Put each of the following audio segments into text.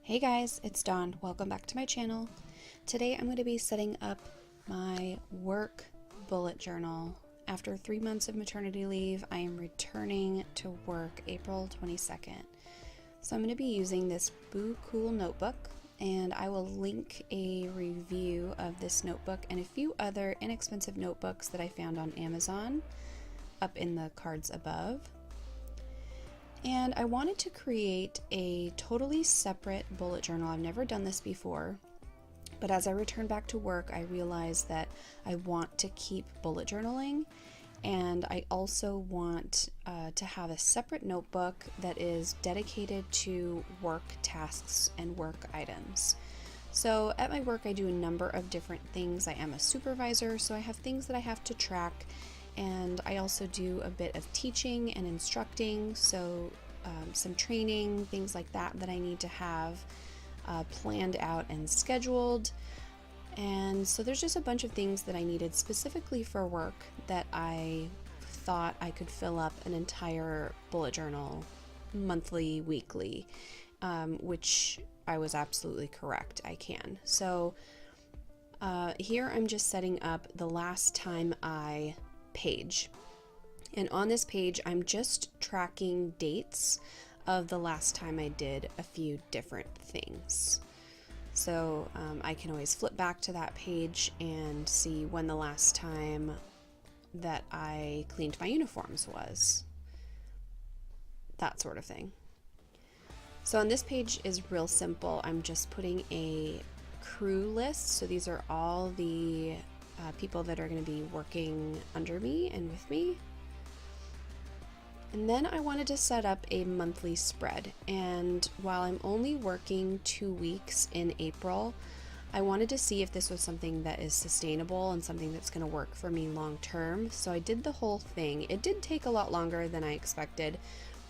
Hey guys, it's Dawn. Welcome back to my channel. Today I'm going to be setting up my work bullet journal. After 3 months of maternity leave, I am returning to work April 22nd. So I'm going to be using this BUJO notebook, and I will link a review of this notebook and a few other inexpensive notebooks that I found on Amazon up in the cards above. And I wanted to create a totally separate bullet journal. I've never done this before, but as I return back to work, I realized that I want to keep bullet journaling, and I also want to have a separate notebook that is dedicated to work tasks and work items. So at my work, I do a number of different things. I am a supervisor, so I have things that I have to track. And I also do a bit of teaching and instructing, so some training, things like that that I need to have planned out and scheduled. And so there's just a bunch of things that I needed specifically for work that I thought I could fill up an entire bullet journal monthly, weekly, which I was absolutely correct, I can. So here I'm just setting up the last time I page, and on this page I'm just tracking dates of the last time I did a few different things. So I can always flip back to that page and see when the last time that I cleaned my uniforms was, that sort of thing. So on this page is real simple. I'm just putting a crew list, so these are all the people that are going to be working under me and with me. And then I wanted to set up a monthly spread, and while I'm only working 2 weeks in April, I wanted to see if this was something that is sustainable and something that's going to work for me long term. So I did the whole thing. It did take a lot longer than I expected.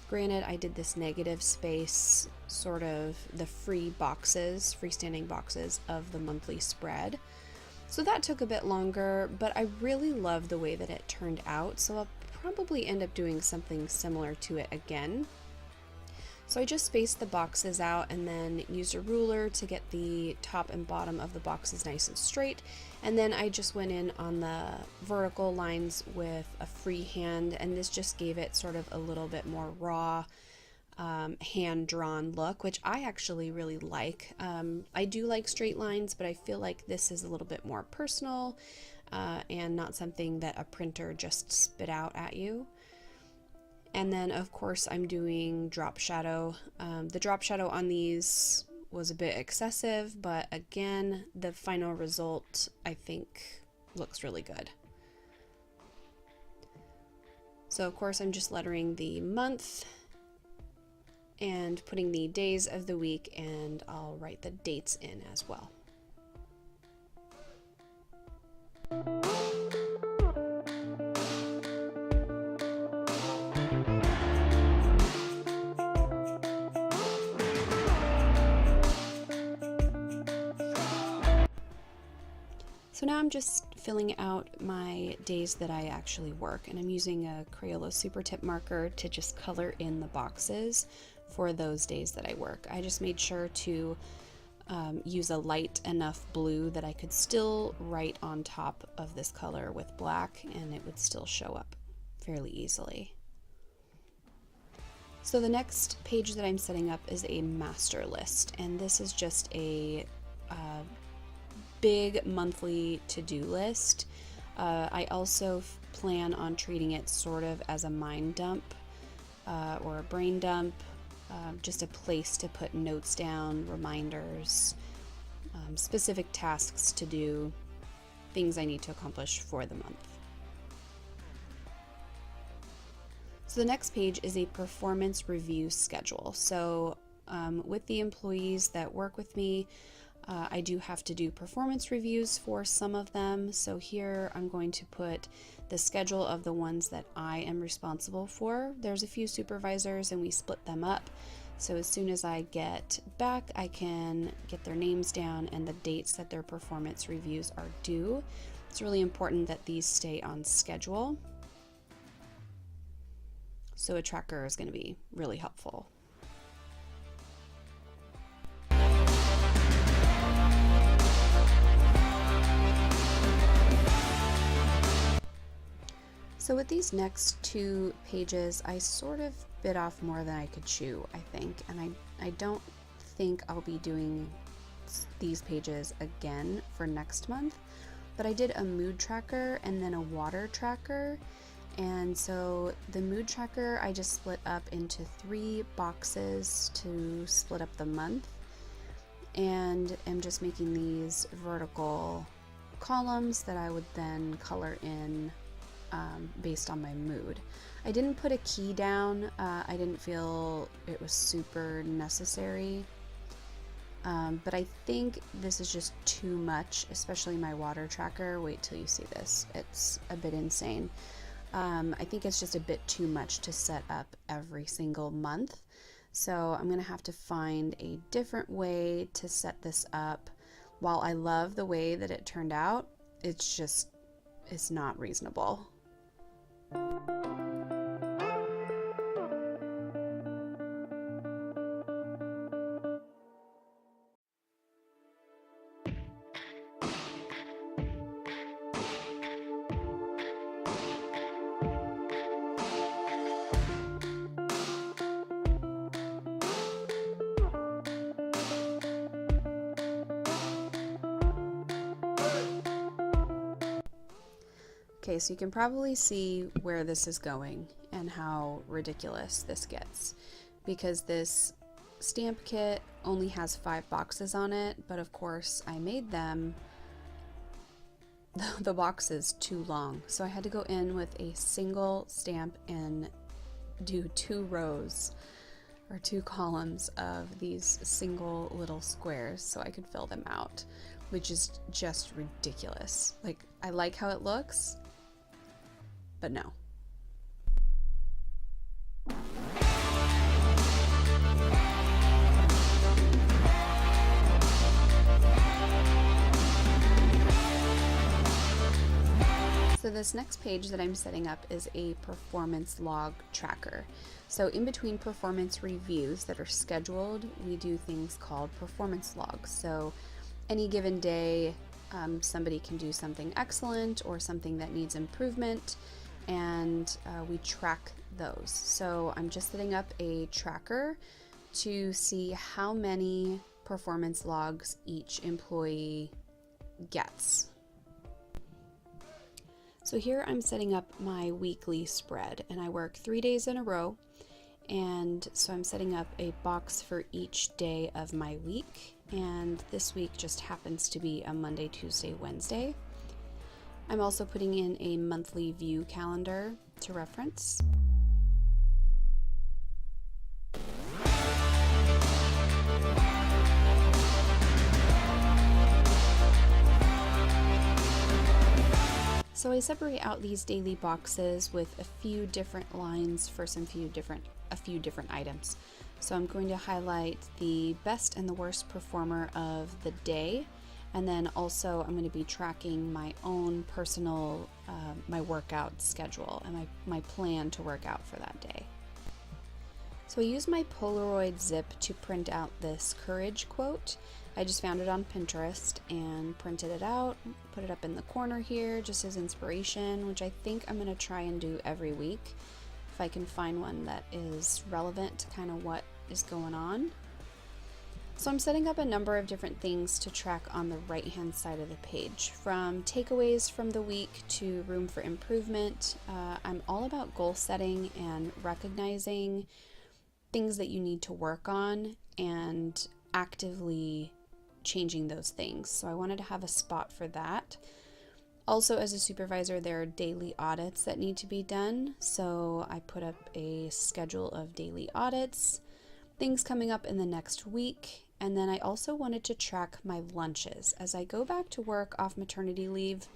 Granted, I did this negative space, sort of the free boxes, freestanding boxes of the monthly spread. So that took a bit longer, but I really love the way that it turned out, so I'll probably end up doing something similar to it again. So I just spaced the boxes out and then used a ruler to get the top and bottom of the boxes nice and straight, and then I just went in on the vertical lines with a freehand, and this just gave it sort of a little bit more raw, hand-drawn look, which I actually really like. I do like straight lines, but I feel like this is a little bit more personal and not something that a printer just spit out at you. And then of course I'm doing drop shadow. The drop shadow on these was a bit excessive, but again, the final result I think looks really good. So of course I'm just lettering the month and putting the days of the week, and I'll write the dates in as well. So now I'm just filling out my days that I actually work, and I'm using a Crayola Super Tip marker to just color in the boxes for those days that I work. I just made sure to use a light enough blue that I could still write on top of this color with black, and it would still show up fairly easily. So the next page that I'm setting up is a master list, and this is just a big monthly to-do list. I also plan on treating it sort of as a mind dump or a brain dump, just a place to put notes down, reminders, specific tasks to do, things I need to accomplish for the month. So the next page is a performance review schedule. So with the employees that work with me, I do have to do performance reviews for some of them. So here I'm going to put the schedule of the ones that I am responsible for. There's a few supervisors and we split them up. So as soon as I get back, I can get their names down and the dates that their performance reviews are due. It's really important that these stay on schedule. So a tracker is going to be really helpful. So with these next 2 pages, I sort of bit off more than I could chew, I think, and I don't think I'll be doing these pages again for next month, but I did a mood tracker and then a water tracker. And so the mood tracker I just split up into 3 boxes to split up the month, and I'm just making these vertical columns that I would then color in based on my mood. I didn't put a key down. I didn't feel it was super necessary, but I think this is just too much, especially my water tracker. Wait till you see this. It's a bit insane. I think it's just a bit too much to set up every single month. So I'm going to have to find a different way to set this up. While I love the way that it turned out, it's not reasonable. Okay, so you can probably see where this is going and how ridiculous this gets, because this stamp kit only has 5 boxes on it, but of course I made them the boxes too long, so I had to go in with a single stamp and do 2 rows or 2 columns of these single little squares so I could fill them out, which is just ridiculous. Like, I like how it looks, but no. So this next page that I'm setting up is a performance log tracker. So in between performance reviews that are scheduled, we do things called performance logs. So any given day, somebody can do something excellent or something that needs improvement, and we track those. So I'm just setting up a tracker to see how many performance logs each employee gets. So here I'm setting up my weekly spread, and I work 3 days in a row, and so I'm setting up a box for each day of my week, and this week just happens to be a Monday, Tuesday, Wednesday. I'm also putting in a monthly view calendar to reference. So I separate out these daily boxes with a few different lines for a few different items. So I'm going to highlight the best and the worst performer of the day, and then also I'm going to be tracking my own personal my workout schedule and my plan to work out for that day. So I used my Polaroid zip to print out this courage quote. I just found it on Pinterest and printed it out, put it up in the corner here just as inspiration, which I think I'm going to try and do every week if I can find one that is relevant to kind of what is going on. So I'm setting up a number of different things to track on the right hand side of the page, from takeaways from the week to room for improvement. I'm all about goal setting and recognizing things that you need to work on and actively changing those things. So I wanted to have a spot for that. Also, as a supervisor, there are daily audits that need to be done. So I put up a schedule of daily audits, things coming up in the next week. And then I also wanted to track my lunches. As I go back to work off maternity leave,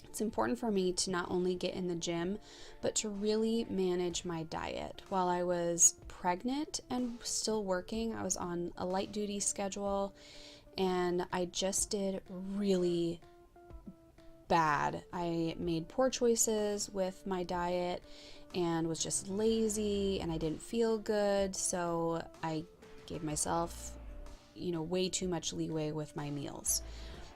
it's important for me to not only get in the gym, but to really manage my diet. While I was pregnant and still working, I was on a light duty schedule, and I just did really bad. I made poor choices with my diet and was just lazy, and I didn't feel good, so I gave myself, way too much leeway with my meals.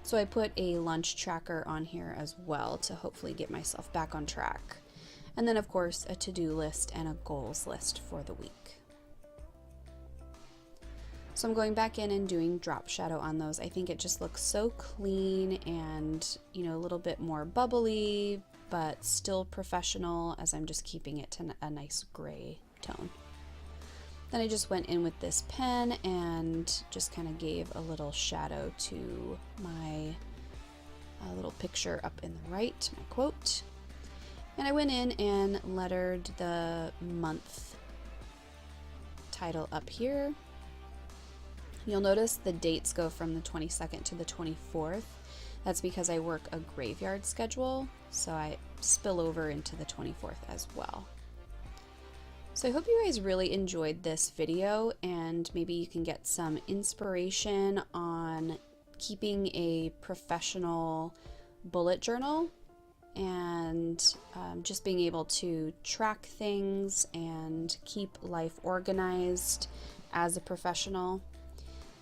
So I put a lunch tracker on here as well to hopefully get myself back on track. And then of course a to-do list and a goals list for the week. So I'm going back in and doing drop shadow on those. I think it just looks so clean and, you know, a little bit more bubbly, but still professional, as I'm just keeping it to a nice gray tone. Then I just went in with this pen and just kind of gave a little shadow to my little picture up in the right, my quote. And I went in and lettered the month title up here. You'll notice the dates go from the 22nd to the 24th. That's because I work a graveyard schedule, so I spill over into the 24th as well. So I hope you guys really enjoyed this video, and maybe you can get some inspiration on keeping a professional bullet journal and just being able to track things and keep life organized as a professional.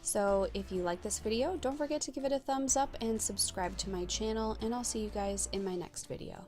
So if you like this video, don't forget to give it a thumbs up and subscribe to my channel, and I'll see you guys in my next video.